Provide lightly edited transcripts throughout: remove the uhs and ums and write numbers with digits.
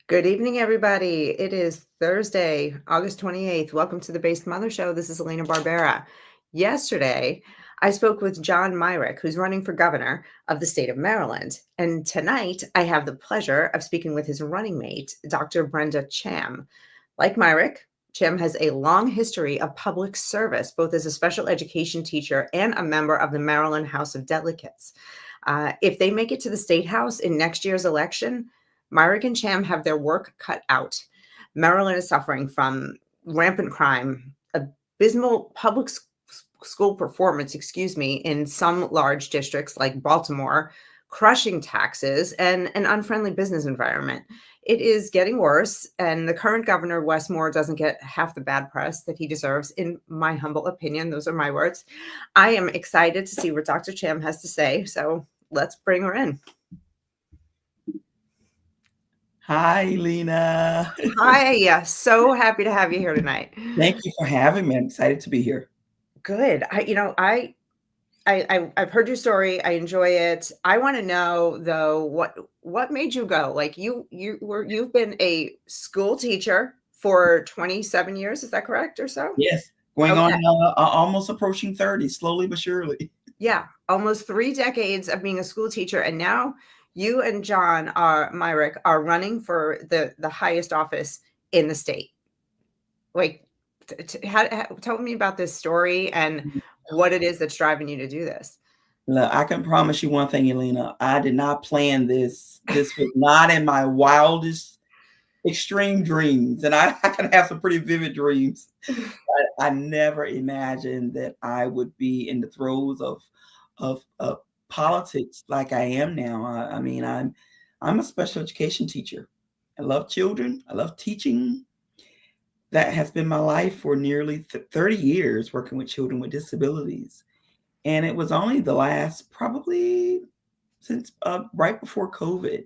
Good evening, everybody. It is Thursday, August 28th. Welcome to the Based Mother Show. This is Elena Barbera. Yesterday, I spoke with John Myrick, who's running for governor of the state of Maryland. And tonight, I have the pleasure of speaking with his running mate, Dr. Brenda Thiam. Like Myrick, Thiam has a long history of public service, both as a special education teacher and a member of the Maryland House of Delegates. If they make it to the State House in next year's election, Myrick and Thiam have their work cut out. Maryland is suffering from rampant crime, abysmal public school performance, in some large districts like Baltimore, crushing taxes, and an unfriendly business environment. It is getting worse, and the current governor, Wes Moore, doesn't get half the bad press that he deserves, in my humble opinion. Those are my words. I am excited to see what Dr. Thiam has to say, so let's bring her in. Hi, Lena. Hi, so happy to have you here tonight. Thank you for having me. I'm excited to be here. Good. I've heard your story. I enjoy it. I want to know though, what made you go? Like you've been a school teacher for 27 years. Is that correct or so? Yes, going on almost approaching 30, slowly but surely. Yeah, almost 3 decades of being a school teacher, and now you and John Myrick are running for the highest office in the state. Like, tell me about this story and what it is that's driving you to do this. Look, I can promise you one thing, Elena. I did not plan this. This was not in my wildest extreme dreams, and I can have some pretty vivid dreams. I never imagined that I would be in the throes of politics like I am now. I mean, I'm a special education teacher. I love children. I love teaching. That has been my life for nearly 30 years, working with children with disabilities. And it was only the last, probably since right before COVID,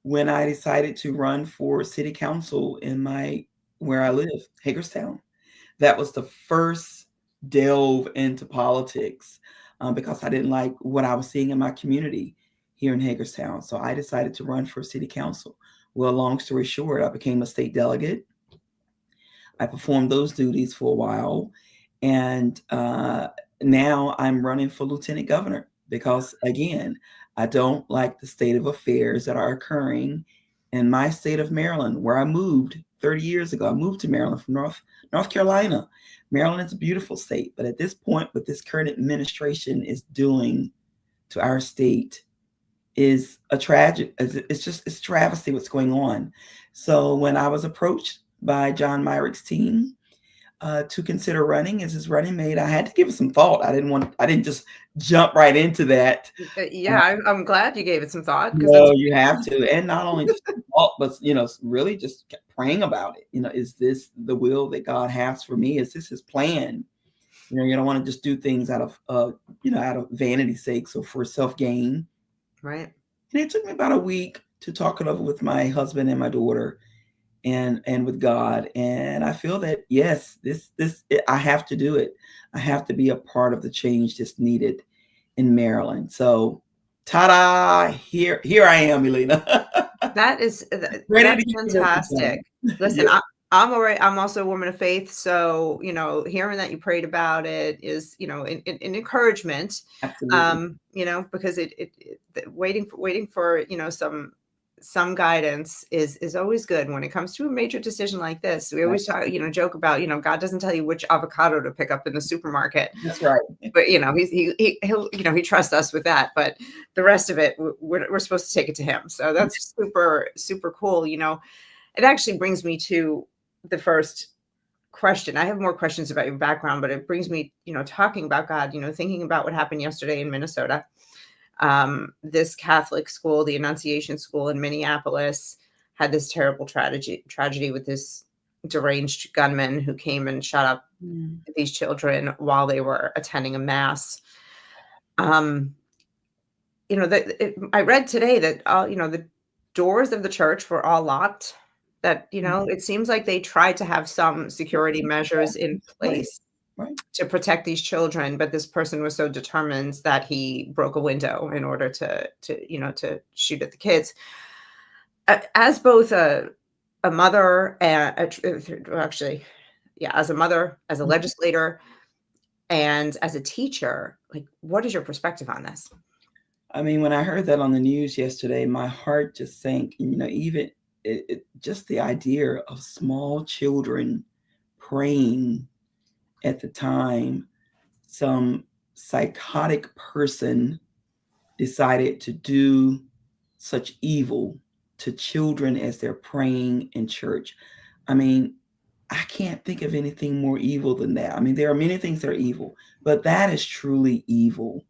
when I decided to run for city council in where I live, Hagerstown. That was the first delve into politics because I didn't like what I was seeing in my community here in Hagerstown. So I decided to run for city council. Well, long story short, I became a state delegate. I performed those duties for a while. And now I'm running for lieutenant governor because, again, I don't like the state of affairs that are occurring in my state of Maryland, where I moved 30 years ago. I moved to Maryland from North Carolina. Maryland is a beautiful state, but at this point, what this current administration is doing to our state is a tragic. It's travesty what's going on. So when I was approached by John Myrick's team to consider running as his running mate, I had to give it some thought. I didn't just jump right into that. Yeah, I'm glad you gave it some thought. No, you have to, and not only just thought, but really just kept praying about it. Is this the will that God has for me? Is this His plan? You don't want to just do things out of out of vanity's sake, so for self gain. Right. And it took me about a week to talk it over with my husband and my daughter, and with God. And I feel that yes, I have to do it. I have to be a part of the change that's needed in Maryland. So, ta-da! Here I am, Elena. That's fantastic. Listen, yeah. I'm also a woman of faith, so hearing that you prayed about it is an encouragement. Absolutely. Because waiting for some guidance is always good when it comes to a major decision like this. We always talk, joke about, God doesn't tell you which avocado to pick up in the supermarket. That's right. But he trusts us with that. But the rest of it, we're supposed to take it to him. So that's super, super cool. It actually brings me to the first question. I have more questions about your background, but it brings me, talking about God, thinking about what happened yesterday in Minnesota. This Catholic school, the Annunciation School in Minneapolis, had this terrible tragedy with this deranged gunman who came and shot up these children while they were attending a mass. I read today that the doors of the church were all locked. That it seems like they tried to have some security measures in place. Right. To protect these children, but this person was so determined that he broke a window in order to shoot at the kids. As both a a mother and actually, yeah, as a mother, as a legislator, and as a teacher, like, what is your perspective on this? I mean, when I heard that on the news yesterday, my heart just sank. And, even just the idea of small children praying at the time some psychotic person decided to do such evil to children as they're praying in church. I mean, I can't think of anything more evil than that. I mean, there are many things that are evil, but that is truly evil.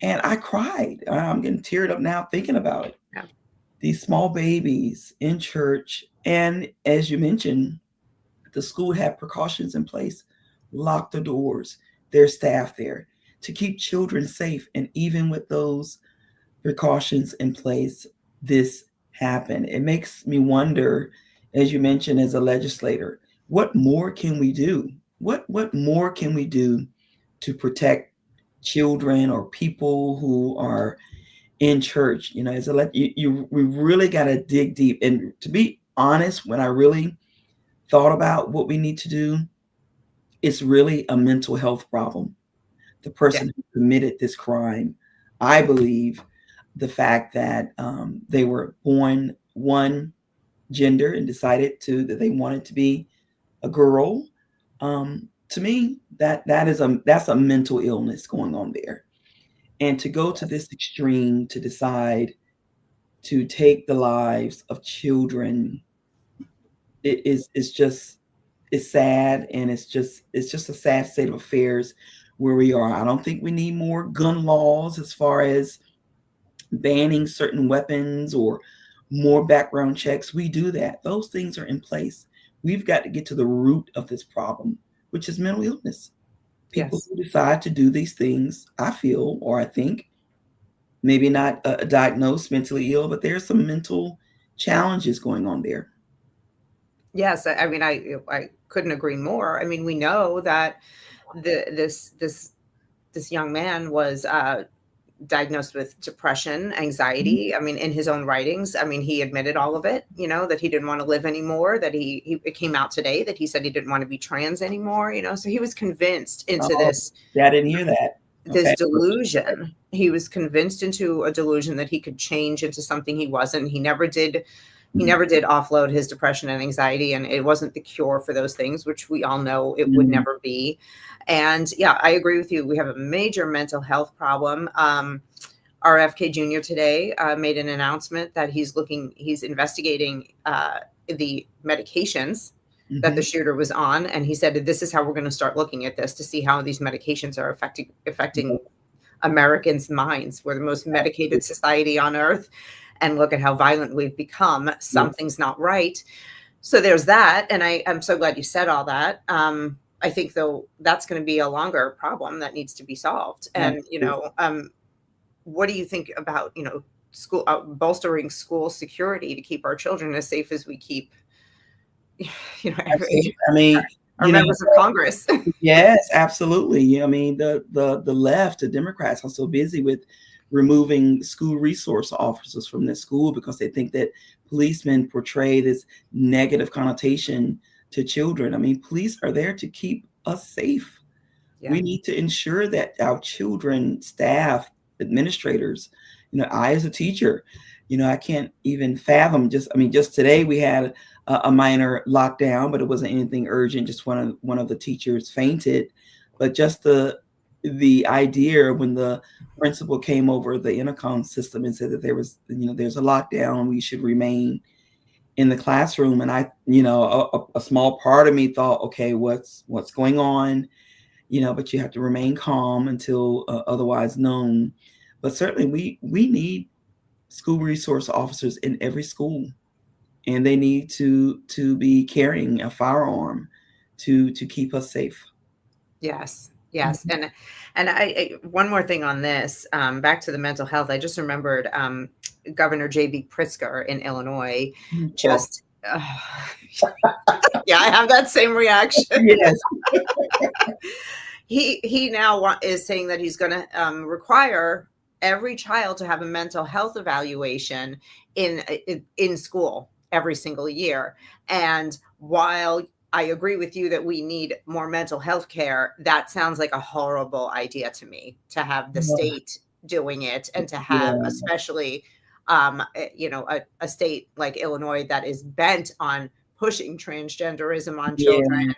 And I cried. I'm getting teared up now thinking about it. Yeah. These small babies in church. And as you mentioned, the school had precautions in place, lock the doors, their staff there to keep children safe. And even with those precautions in place, this happened. It makes me wonder, as you mentioned, as a legislator, what more can we do? What more can we do to protect children or people who are in church? As we really got to dig deep. And to be honest, when I really thought about what we need to do, it's really a mental health problem. The Yeah. person who committed this crime, I believe, the fact that they were born one gender and decided that they wanted to be a girl. To me, that's a mental illness going on there. And to go to this extreme to decide to take the lives of children, it's just it's sad, and it's just a sad state of affairs where we are. I don't think we need more gun laws as far as banning certain weapons or more background checks. We do that. Those things are in place. We've got to get to the root of this problem, which is mental illness. People Yes. who decide to do these things, I feel, or I think, maybe not diagnosed mentally ill, but there's some mental challenges going on there. Yes. I mean, I couldn't agree more. I mean, we know that this young man was diagnosed with depression, Mhm. anxiety. I mean, in his own writings, I mean, he admitted all of it, that he didn't want to live anymore, that it came out today that he said he didn't want to be trans anymore, so he was convinced into Oh, yeah, I didn't hear that. this Okay. delusion. He was convinced into a delusion that he could change into something he wasn't. He never did offload his depression and anxiety, and it wasn't the cure for those things, which we all know it would Mhm. never be. And yeah, I agree with you. We have a major mental health problem. RFK Jr. today made an announcement that he's investigating the medications that the Mhm. shooter was on, and he said this is how we're going to start looking at this to see how these medications are affecting Americans' minds. We're the most medicated society on earth, and look at how violent we've become. Yeah. Something's not right. So there's that, and I'm so glad you said all that. I think though that's going to be a longer problem that needs to be solved. And Absolutely. what do you think about school bolstering school security to keep our children as safe as we keep Absolutely. I mean, our you know, members of Congress? yes, absolutely. Yeah, I mean, the left, the Democrats are so busy with removing school resource officers from the school because they think that policemen portray this negative connotation to children. I mean, police are there to keep us safe. Yeah. We need to ensure that our children, staff, administrators, I as a teacher, I can't even fathom just today we had a minor lockdown, but it wasn't anything urgent. Just one of the teachers fainted. But just the idea when the principal came over the intercom system and said that there's a lockdown, we should remain in the classroom. And a small part of me thought, okay, what's going on? But you have to remain calm until otherwise known. But certainly, we need school resource officers in every school, and they need to be carrying a firearm to keep us safe. Yes. Yes. Mhm. And one more thing on this, back to the mental health. I just remembered Governor J.B. Pritzker in Illinois Oh, just yeah, I have that same reaction. yes. He now is saying that he's going to require every child to have a mental health evaluation in school. every single year. And while I agree with you that we need more mental health care, that sounds like a horrible idea to me, to have the Yeah. state doing it, and to have Yeah. especially a state like Illinois that is bent on pushing transgenderism on children, Yeah.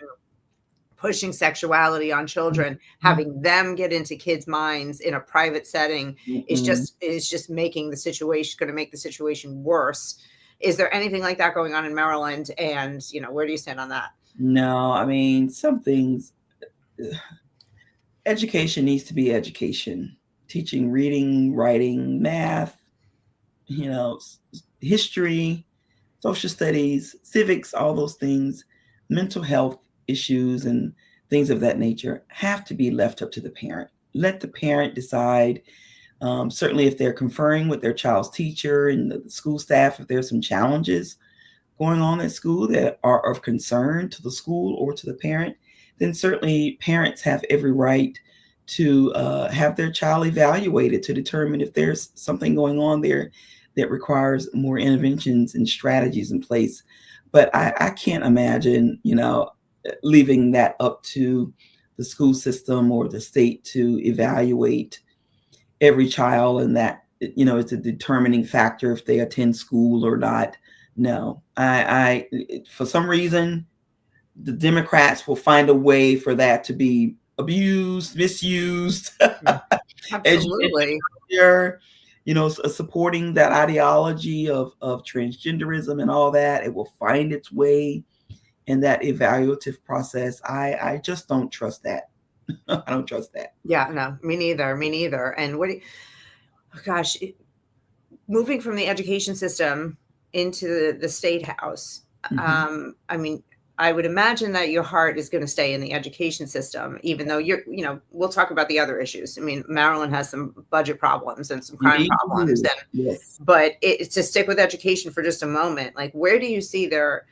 pushing sexuality on children, having them get into kids' minds in a private setting Mm-mm. is just making the situation going to make the situation worse. Is there anything like that going on in Maryland? And where do you stand on that? No, I mean, some things, education needs to be education. Teaching reading, writing, math, history, social studies, civics, all those things, mental health issues, and things of that nature have to be left up to the parent. Let the parent decide. Certainly, if they're conferring with their child's teacher and the school staff, if there's some challenges going on at school that are of concern to the school or to the parent, then certainly parents have every right to have their child evaluated to determine if there's something going on there that requires more interventions and strategies in place. But I can't imagine, leaving that up to the school system or the state to evaluate every child, and that it's a determining factor if they attend school or not. No, I for some reason the Democrats will find a way for that to be abused, misused. Education, Absolutely. supporting that ideology of transgenderism and all that, it will find its way in that evaluative process. I just don't trust that. I don't trust that. Yeah, no, me neither. Me neither. And gosh, moving from the education system into the state house, I mean, I would imagine that your heart is going to stay in the education system, even though we'll talk about the other issues. I mean, Maryland has some budget problems and some crime Indeed, problems, yes. but it's to stick with education for just a moment. Like, where do you see there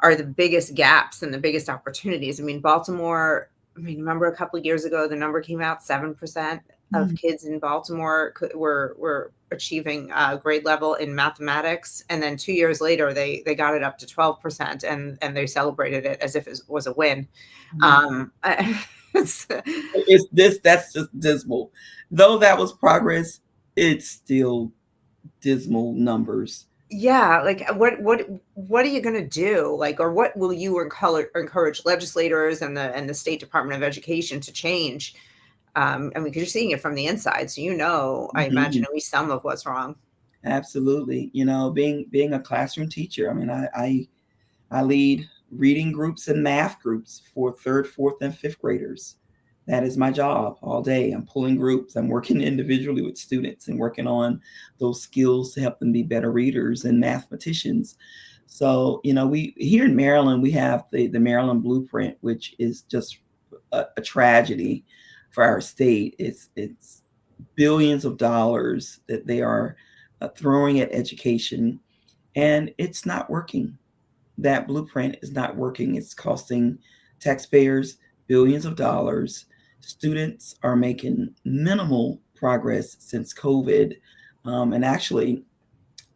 are the biggest gaps and the biggest opportunities? I mean, Baltimore, remember a couple of years ago, the number came out, 7% of kids in Baltimore were achieving grade level in mathematics. And then 2 years later, they got it up to 12%, and they celebrated it as if it was a win. That's just dismal. Though that was progress, it's still dismal numbers. Yeah, like what are you going to do? Like, or what will you encourage legislators and the State Department of Education to change? Because you're seeing it from the inside, so I imagine at least some of what's wrong. Absolutely. Being a classroom teacher, I mean, I lead reading groups and math groups for third, fourth, and fifth graders. That is my job all day. I'm pulling groups. I'm working individually with students and working on those skills to help them be better readers and mathematicians. So, we here in Maryland, we have the Maryland Blueprint, which is just a tragedy for our state. It's billions of dollars that they are throwing at education, and it's not working. That blueprint is not working. It's costing taxpayers billions of dollars. Students are making minimal progress since COVID. And actually,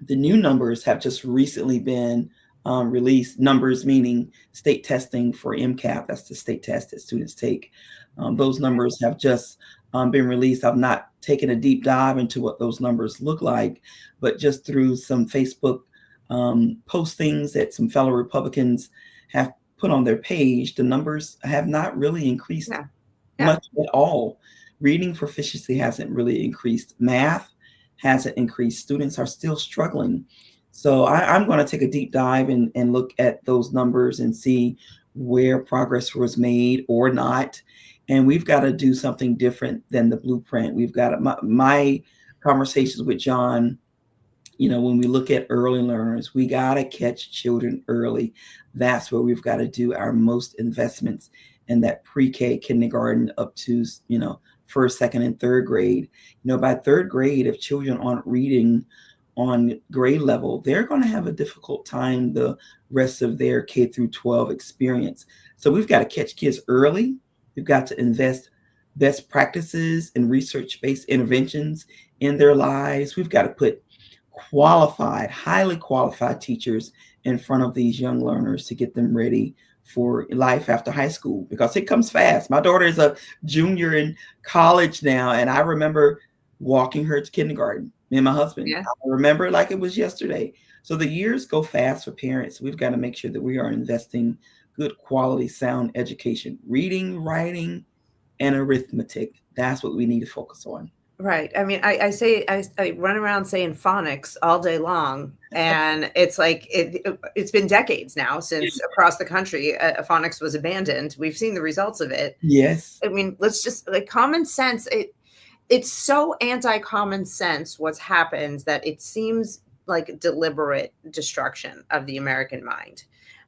the new numbers have just recently been released. Numbers meaning state testing for MCAP. That's the state test that students take. Those numbers have just been released. I've not taken a deep dive into what those numbers look like, but just through some Facebook postings that some fellow Republicans have put on their page, the numbers have not really increased much at all. Reading proficiency hasn't really increased. Math hasn't increased. Students are still struggling. So I'm going to take a deep dive and look at those numbers and see where progress was made or not. And we've got to do something different than the blueprint. We've got my conversations with John. When we look at early learners, we got to catch children early. That's where we've got to do our most investments in that pre-K, kindergarten up to, first, second, and third grade. By third grade, if children aren't reading on grade level, they're going to have a difficult time the rest of their K through 12 experience. So we've got to catch kids early. We've got to invest best practices and research-based interventions in their lives. We've got to put qualified, highly qualified teachers in front of these young learners to get them ready for life after high school, because it comes fast. My daughter is a junior in college now, and I remember walking her to kindergarten, me and my husband. Yeah. I remember it like it was yesterday. So the years go fast for parents. We've got to make sure that we are investing good quality, sound education, reading, writing, and arithmetic. That's what we need to focus on. Right. I mean, I run around saying phonics all day long, and it's like it's been decades now since across the country phonics was abandoned. We've seen the results of it. Yes. I mean, let's just like common sense. It's so anti-common sense what's happened that it seems like deliberate destruction of the American mind.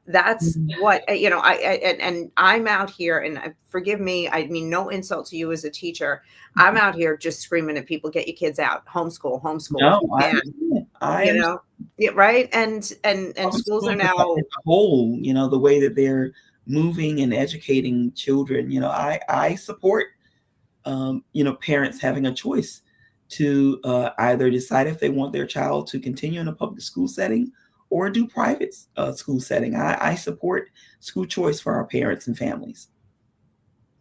That's what and I'm out here, and forgive me, I mean no insult to you as a teacher. I'm out here just screaming at people, get your kids out, homeschool, homeschool if No, you I can. understand. I You understand. know, yeah, right? And Public schools are schools as now, a whole, the way that they're moving and educating children, I support, parents having a choice to either decide if they want their child to continue in a public school setting or do private school setting. I support school choice for our parents and families.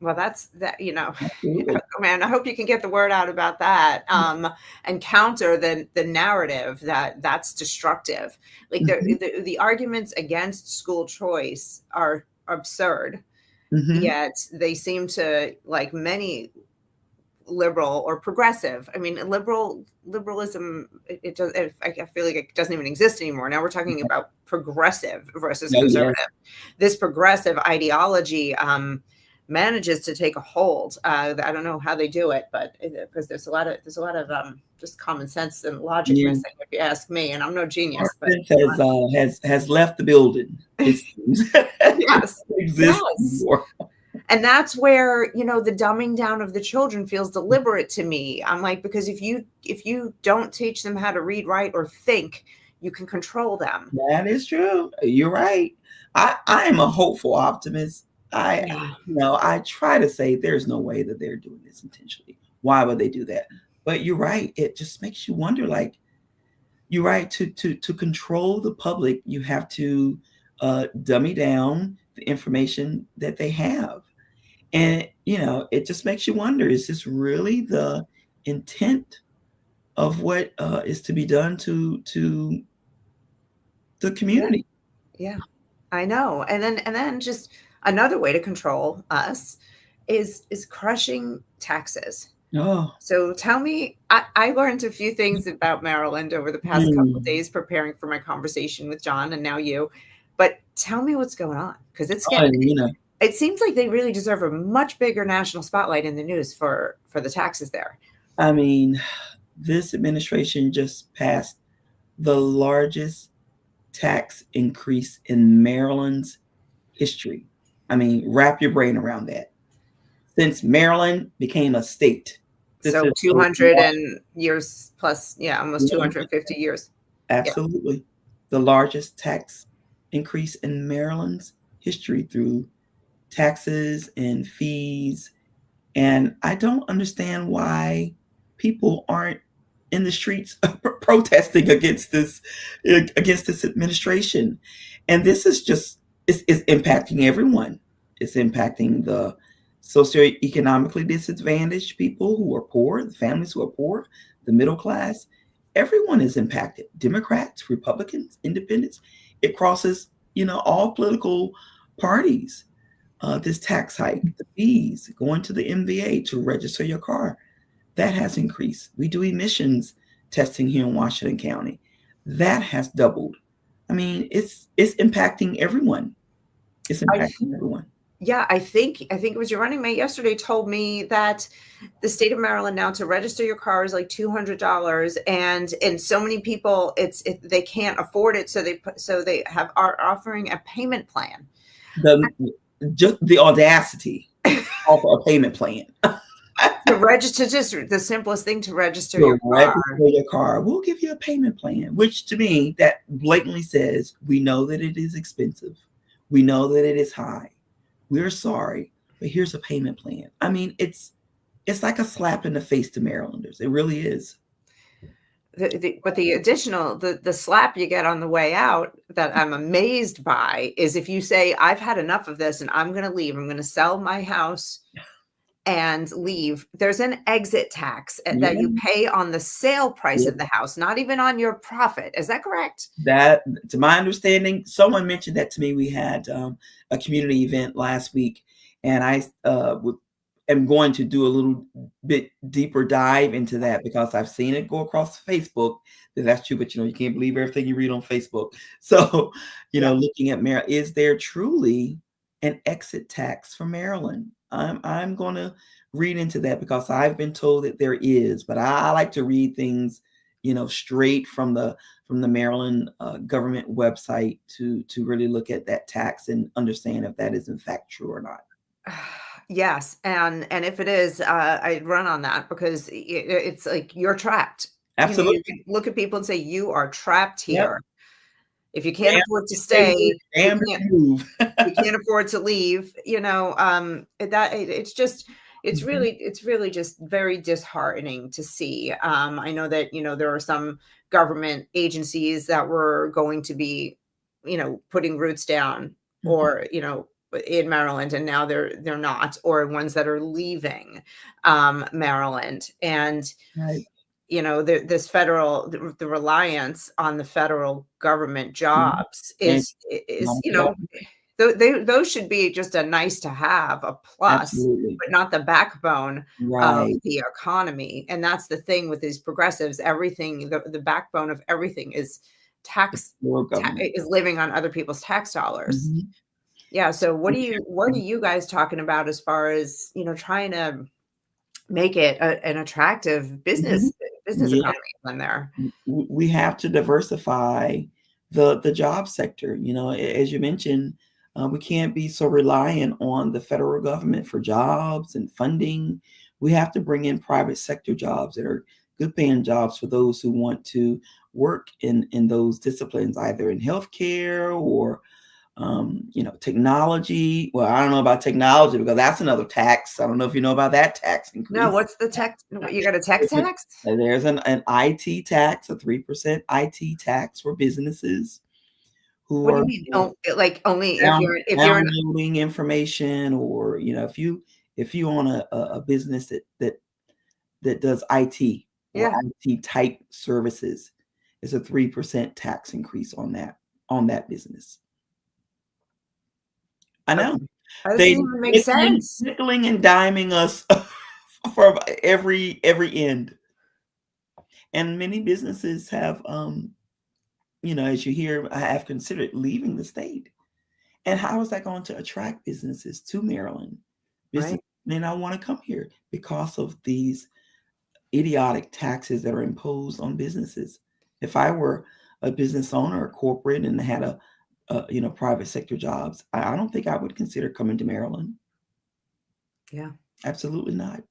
well, that's that, Absolutely. man, I hope you can get the word out about that, and counter the narrative that that's destructive. Like Mhm, the arguments against school choice are absurd, mhm. yet they seem to, like many liberal or progressive. I mean, liberalism, it does. I feel like it doesn't even exist anymore. Now we're talking about progressive versus Oh, yes. conservative. This progressive ideology manages to take a hold. I don't know how they do it, but because there's a lot of just common sense and logic Yeah. missing, if you ask me. And I'm no genius, but Arsenal has left the building, it seems. It yes, doesn't exist yes. anymore. And that's where the dumbing down of the children feels deliberate to me. I'm like, because if you don't teach them how to read, write, or think, you can control them. That is true. You're right. I am a hopeful optimist. I Yeah. I try to say there's no way that they're doing this intentionally. Why would they do that? But you're right. It just makes you wonder, like, you're right, to control the public, you have to dummy down the information that they have. And it just makes you wonder, is this really the intent of what is to be done to the Yeah. community? Yeah. I know. And then just another way to control us is crushing taxes. Oh. So tell me, I learned a few things about Maryland over the past couple of Mm. days preparing for my conversation with John and now you. But tell me what's going on, because it's Oh, getting, it seems like they really deserve a much bigger national spotlight in the news for the taxes there. I mean, this administration just passed the largest tax increase in Maryland's history. I mean, wrap your brain around that. Since Maryland became a state, this So is the 200 and years plus, yeah, almost 250 years. Yeah. absolutely the largest tax increase in Maryland's history through taxes and fees. And I don't understand why people aren't in the streets protesting against this administration. And this is just it's impacting everyone. It's impacting the socioeconomically disadvantaged people who are poor, the families who are poor, the middle class. Everyone is impacted. Democrats, Republicans, independents. It crosses, all political parties. This tax hike, the fees, going to the MVA to register your car, that has increased. We do emissions testing here in Washington County. That has doubled. I mean, it's impacting everyone. It's I impacting everyone. Yeah, I think it was your running mate yesterday told me that the state of Maryland now to register your car is like $200, and so many people they can't afford it, so they are offering a payment plan The just the audacity to offer a payment plan. to register, just the simplest thing to register your To car. register your car, we'll give you a payment plan, which to me, that blatantly says we know that it is expensive. We know that it is high. We're sorry, but here's a payment plan. I mean, it's like a slap in the face to Marylanders. It really is. But the additional, the slap you get on the way out that I'm amazed by is if you say, I've had enough of this and I'm going to leave, I'm going to sell my house and leave, there's an exit tax that you Yeah. pay on the sale price Yeah. of the house, not even on your profit. Is that correct? That, to my understanding, someone mentioned that to me. We had a community event last week, and I am going to do a little bit deeper dive into that because I've seen it go across Facebook. That's true, but you can't believe everything you read on Facebook. So, Yeah. looking at Maryland, is there truly an exit tax for Maryland? I'm going to read into that because I've been told that there is, but I like to read things, straight from the Maryland government website to really look at that tax and understand if that is in fact true or not. Yes, and if it is, I'd run on that because it's like you're trapped. You Absolutely. can look at people and say, "You are trapped Yep. here. If you can't Damn, afford to stay stay, here, damn if you move. you can't afford to leave." It's just Mhm. it's really just very disheartening to see. I know that there are some government agencies that were going to be putting roots down, Mhm. or in Maryland, and now they're not, or ones that are leaving Maryland. And Right. the reliance on the federal government Mhm. jobs And is not at all. those should be just a nice to have, a plus, Absolutely. but not the backbone of Right. the economy. And that's the thing with these progressives. Everything, the backbone of everything is Your government. is living on other people's tax dollars. Mhm. Yeah. So So what are you guys talking about as far as, trying to make it an attractive Mhm. business Yeah. economy when they're We have to diversify the job sector. As you mentioned, we can't be so reliant on the federal government for jobs and funding. We have to bring in private sector jobs that are good paying jobs for those who want to work in those disciplines, either in healthcare or technology. Well, I don't know about technology because that's another tax. I don't know if you know about that tax No, increase. what's the tech? You got a tech tax? There's an IT tax, a 3% IT tax for businesses who What do are you mean? Oh, like only if you're an downloading information, or if you own a business that does IT or yeah. IT type services, it's a 3% tax increase on that business. I uh, know. That doesn't They even make nickeling sense. nickeling and diming us from every end. And many businesses have, as you hear, I have considered leaving the state. And how is that going to attract businesses to Maryland? Business Right. may not want to come here because of these idiotic taxes that are imposed on businesses. If I were a business owner, a corporate, and had private sector jobs, I don't think I would consider coming to Maryland. Yeah. Absolutely not.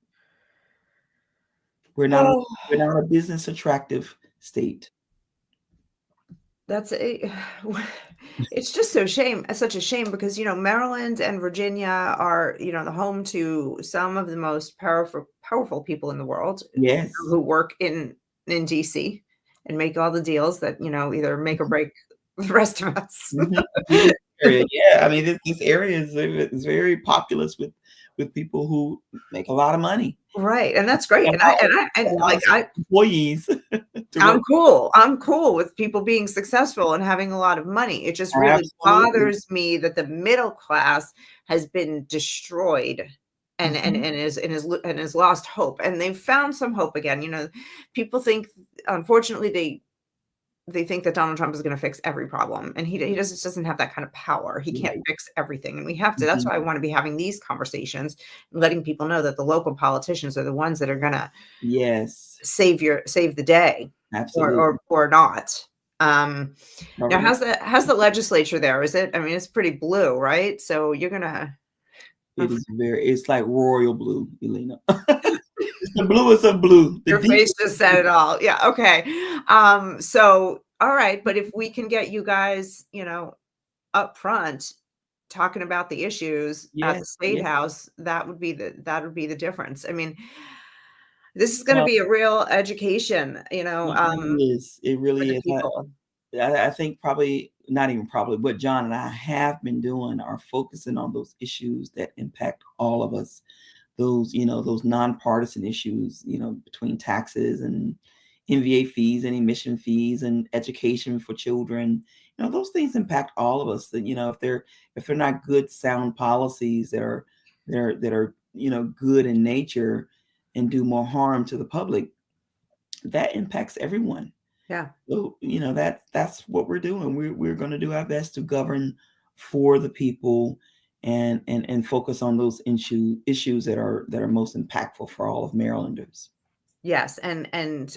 We're not a, Oh, we're not a business attractive state. that's a it's just such a shame because Maryland and Virginia are the home to some of the most powerful people in the world, Yes. who work in DC and make all the deals that either make or break the rest of us. Mhm. Business area, yeah, I mean, this area is very populous with people who make a lot of money. Right, and that's great, and Allows employees to I'm work. cool. I'm cool with people being successful and having a lot of money. It just really Absolutely. bothers me that the middle class has been destroyed Mhm. and has lost hope. And they've found some hope again. People think, unfortunately, they think that Donald Trump is going to fix every problem, and he doesn't have that kind of power. He can't Right. fix everything, and we have to. That's Mhm. why I want to be having these conversations, letting people know that the local politicians are the ones that are going to Yes. save the day, or Absolutely. not. Um, Now Government, how's the legislature there? Is it, I mean, it's pretty blue, right? So you're gonna it's like royal blue, Elena. It's the bluest of blue, the your face deepest just of said blue. it all. Yeah, okay. So all right, but if we can get you guys, up front talking about the issues at the Yes, state yes. house, that would be the difference. I mean, This is going to be a real education, It really is. It for really the is. people. I think probably not even probably what John and I have been doing are focusing on those issues that impact all of us. Those, those nonpartisan issues, between taxes and MVA fees and emission fees and education for children. Those things impact all of us. That if they're not good, sound policies that are good in nature and do more harm to the public, that impacts everyone. Yeah. So, that's what we're doing. We're going to do our best to govern for the people and focus on those issues that are most impactful for all of Marylanders. Yes, and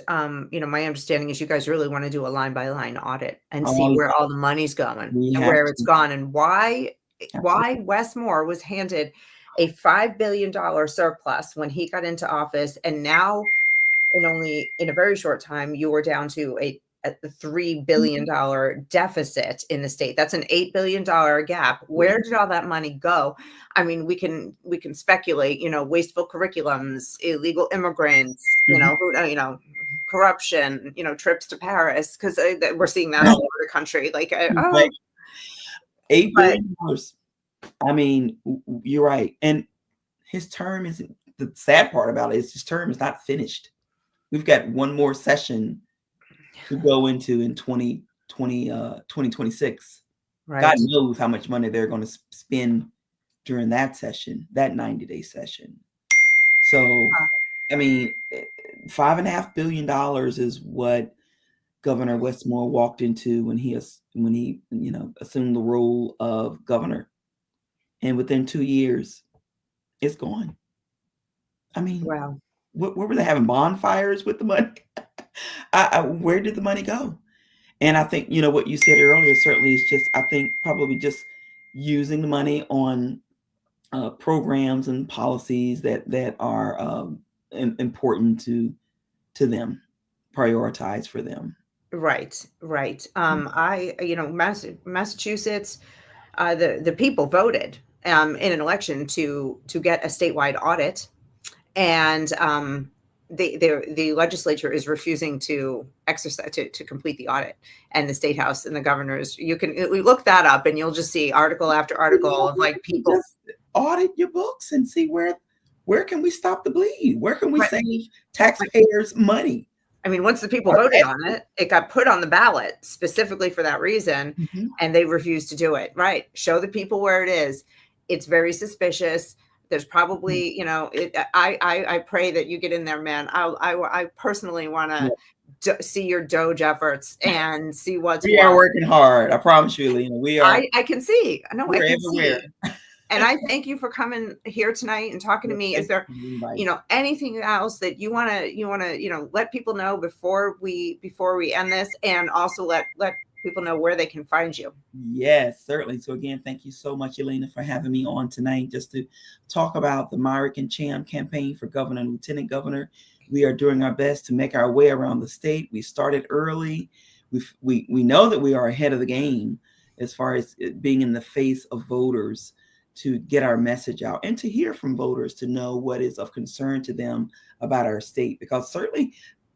my understanding is you guys really want to do a line by line audit and see Oh, where all the money's going we and have where it's to. gone and why Absolutely. Wes Moore was handed a $5 billion surplus when he got into office, and now in a very short time you were down to a $3 billion deficit in the state. That's an $8 billion gap. Where did all that money go? I mean, we can speculate, wasteful curriculums, illegal immigrants, Mhm. corruption, trips to Paris, because we're seeing that all over the country. Like, Right. $8 but billion. I mean, you're right. And his term isn't the sad part about it is his term is not finished. We've got one more session to go into in 2026. God right, knows how much money they're going to spend during that session, that 90-day session. So, uh, I mean, $5.5 billion is what Governor Wes Moore walked into when he assumed the role of governor, and within 2 years, it's gone. I mean, well, what were they having bonfires with the money? Where did the money go? And I think what you said earlier certainly is just I think probably just using the money on programs and policies that are important to them, prioritize for them. right, right. Massachusetts, the people voted in an election to get a statewide audit, and the legislature is refusing to exercise to complete the audit, and the state house and the governors. You can look that up, and you'll just see article after article of like people. Just audit your books and see where can we stop the bleed? Where can we Right, save taxpayers money? I mean, once the people Our voted on it, it got put on the ballot specifically for that reason, Mhm. and they refused to do it. Right. Show the people where it is. It's very suspicious. There's probably, I pray that you get in there, man. I personally want Yeah. to see your Doge efforts and see what's We what. are working hard. I promise you, Lena. I can see. I know I We're can everywhere. see. And I thank you for coming here tonight and talking to me. Is Thank you there, for the invite. anything else that you want to, let people know before we end this, and also let people know where they can find you? Yes, certainly. So again, thank you so much, Elena, for having me on tonight just to talk about the Myrick and Thiam campaign for governor and lieutenant governor. We are doing our best to make our way around the state. We started early. We know that we are ahead of the game as far as it being in the face of voters to get our message out and to hear from voters to know what is of concern to them about our state. Because certainly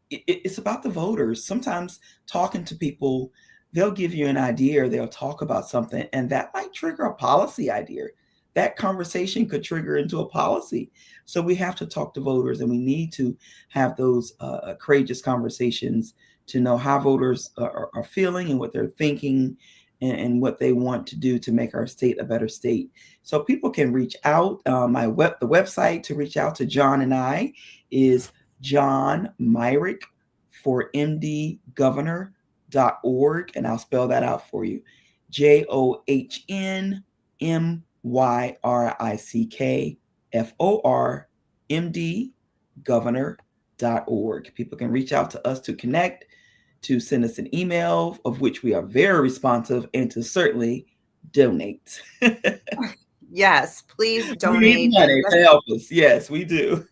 it's about the voters. Sometimes talking to people, they'll give you an idea or they'll talk about something, and that might trigger a policy idea. That conversation could trigger into a policy. So we have to talk to voters, and we need to have those courageous conversations to know how voters are feeling and what they're thinking and what they want to do to make our state a better state. So people can reach out. The website to reach out to John and I is John Myrick for MD Governor.org, and I'll spell that out for you. JOHNMYRICK Governor.org. People can reach out to us to connect, to send us an email, of which we are very responsive, and to certainly donate. Yes, please We need donate. money to help us. Yes, we do.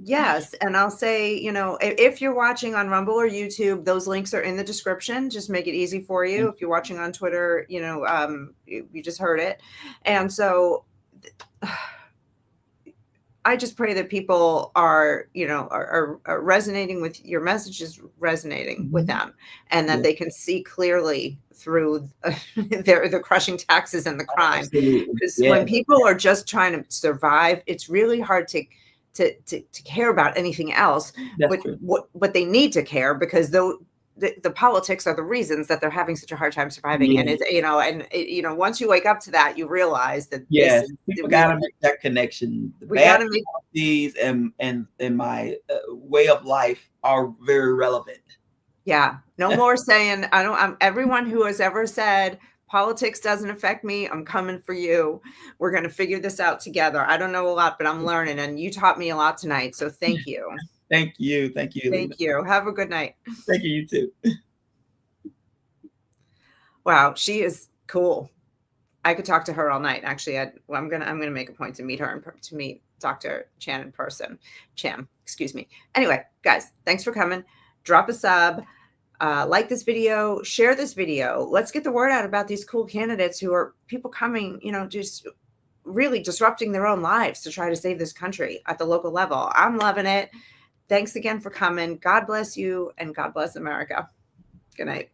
Yes, and I'll say, if you're watching on Rumble or YouTube, those links are in the description. Just make it easy for you. If you're watching on Twitter, you just heard it. And so I just pray that people are, you know, are resonating with your message, is resonating with them, and that Yeah, they can see clearly through the crushing taxes and the crime. absolutely. Because Yeah, when people are just trying to survive, it's really hard to care about anything else. that's But true. what they need to care, because though the politics are the reasons that they're having such a hard time surviving. Yeah, And it's, you know, and it, you know, once you wake up to that, you realize that this yes. is, People got to make that connection. The we bad got to make, policies and my way of life are very relevant. yeah, no more saying, I'm everyone who has ever said politics doesn't affect me, I'm coming for you. We're going to figure this out together. I don't know a lot, but I'm learning, and you taught me a lot tonight. So thank you. Thank you, Lena. Thank you. Have a good night. Thank you, you too. Wow, she is cool. I could talk to her all night. Actually, I'm gonna make a point to meet her to meet Dr. Chan in person. Cham, excuse me. Anyway, guys, thanks for coming. Drop a sub, like this video, share this video. Let's get the word out about these cool candidates who are people coming, you know, just really disrupting their own lives to try to save this country at the local level. I'm loving it. Thanks again for coming. God bless you, and God bless America. Good night.